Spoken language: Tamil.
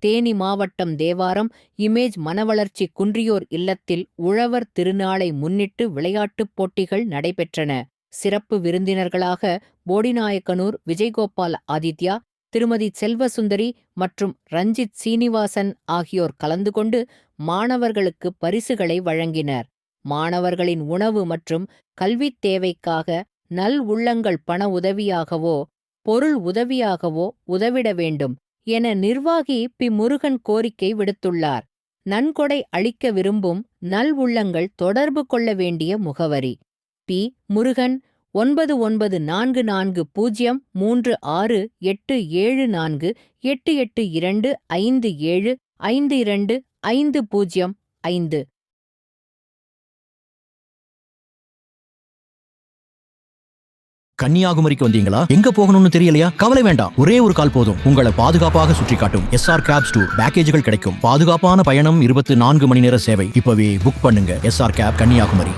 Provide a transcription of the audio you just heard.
தேனி மாவட்டம் தேவாரம் இமேஜ் மனவளர்ச்சி குன்றியோர் இல்லத்தில் உழவர் திருநாளை முன்னிட்டு விளையாட்டுப் போட்டிகள் நடைபெற்றன. சிறப்பு விருந்தினர்களாக போடிநாயக்கனூர் விஜய்கோபால் ஆதித்யா, திருமதி செல்வசுந்தரி மற்றும் ரஞ்சித் சீனிவாசன் ஆகியோர் கலந்து கொண்டு மாணவர்களுக்கு பரிசுகளை வழங்கினர். மாணவர்களின் உணவு மற்றும் கல்வித் தேவைக்காக நல் உள்ளங்கள் பண உதவியாகவோ பொருள் உதவியாகவோ உதவிட வேண்டும் என நிர்வாகி பி. முருகன் கோரிக்கை விடுத்துள்ளார். நன்கொடை அளிக்க விரும்பும் நல் உள்ளங்கள் தொடர்பு கொள்ள வேண்டிய முகவரி: பி. முருகன், 94403687525250. கன்னியாகுமரிக்கு வந்தீங்களா? எங்க போகணும்னு தெரியலையா? கவலை வேண்டாம், ஒரே ஒரு கால் போதும். உங்களை பாதுகாப்பாக சுற்றி காட்டும் SR Cabs Tour பேக்கேஜ்கள் கிடைக்கும். பாதுகாப்பான பயணம், 24 மணி நேர சேவை. இப்பவே புக் பண்ணுங்க. SR Cab Kanyakumari.